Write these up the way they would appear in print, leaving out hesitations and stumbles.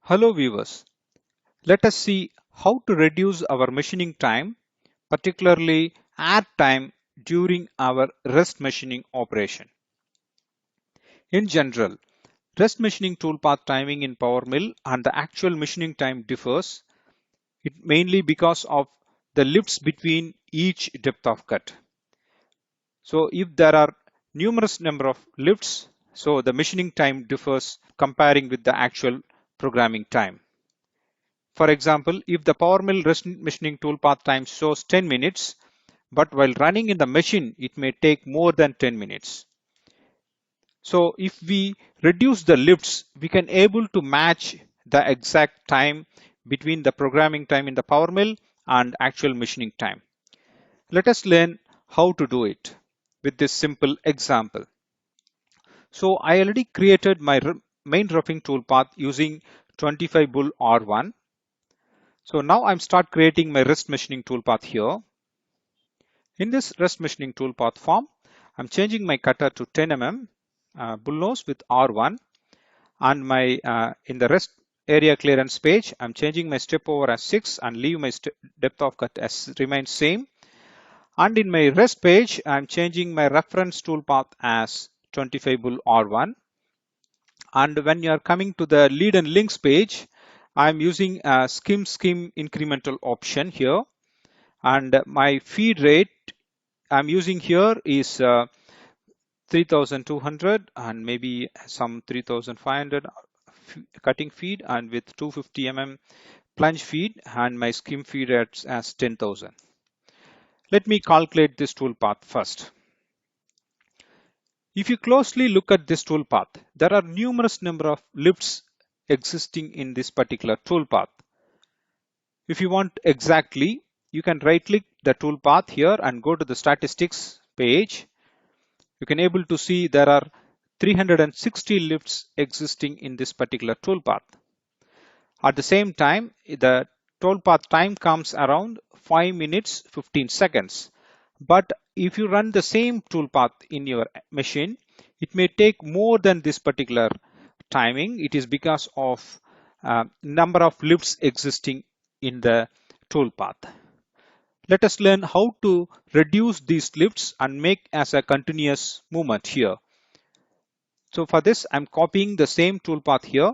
Hello viewers, let us see how to reduce our machining time, particularly add time during our rest machining operation. In general, rest machining toolpath timing in PowerMill and the actual machining time differs, it mainly because of the lifts between each depth of cut. So if there are numerous number of lifts, so the machining time differs comparing with the actual programming time. For example, if the PowerMill rest machining toolpath time shows 10 minutes, but while running in the machine, it may take more than 10 minutes. So if we reduce the lifts, we can able to match the exact time between the programming time in the PowerMill and actual machining time. Let us learn how to do it with this simple example. So I already created my main roughing toolpath using 25 bull R1. So now I'm start creating my rest machining toolpath here. In this rest machining toolpath form, I'm changing my cutter to 10 mm bull nose with R1, and my in the rest area clearance page, I'm changing my step over as 6 and leave my depth of cut as remains same. And in my rest page, I'm changing my reference toolpath as 25 bull R1. And when you are coming to the lead and links page, I'm using a skim incremental option here, and my feed rate I'm using here is 3200 and maybe some 3500 cutting feed, and with 250 mm plunge feed, and my skim feed rates as 10,000. Let me calculate this toolpath first. If you closely look at this toolpath, there are numerous number of lifts existing in this particular toolpath. If you want exactly, you can right click the toolpath here and go to the statistics page. You can able to see there are 360 lifts existing in this particular toolpath. At the same time, the toolpath time comes around 5 minutes 15 seconds. But if you run the same toolpath in your machine, it may take more than this particular timing. It is because of number of lifts existing in the toolpath. Let us learn how to reduce these lifts and make as a continuous movement here. So for this, I'm copying the same toolpath here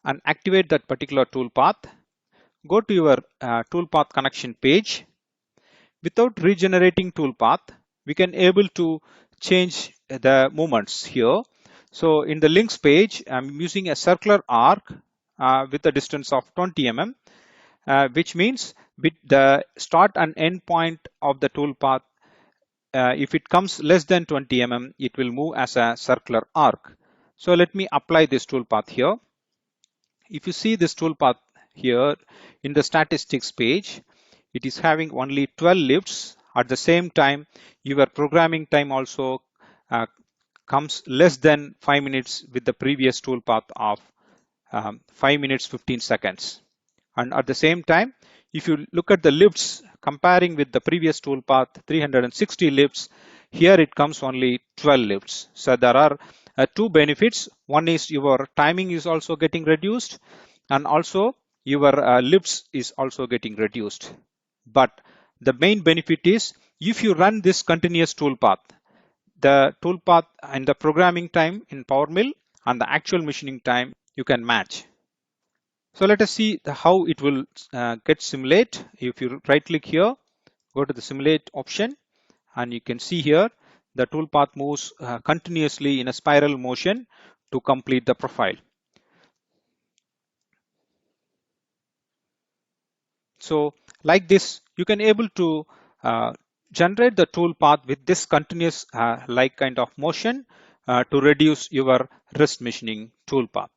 and activate that particular toolpath. Go to your toolpath connection page. Without regenerating toolpath, we can able to change the movements here. So in the links page, I'm using a circular arc with a distance of 20 mm, which means with the start and end point of the toolpath, if it comes less than 20 mm, it will move as a circular arc. So let me apply this toolpath here. If you see this toolpath here in the statistics page, it is having only 12 lifts. At the same time, your programming time also comes less than 5 minutes with the previous toolpath of 5 minutes 15 seconds. And at the same time, if you look at the lifts comparing with the previous toolpath 360 lifts, here it comes only 12 lifts. So there are two benefits. One is your timing is also getting reduced, and also your lifts is also getting reduced. But the main benefit is if you run this continuous toolpath, the toolpath and the programming time in PowerMill and the actual machining time you can match. So let us see how it will get simulate. If you right click here, go to the simulate option, and you can see here the toolpath moves continuously in a spiral motion to complete the profile. So like this, you can able to generate the toolpath with this continuous like kind of motion to reduce your rest machining toolpath.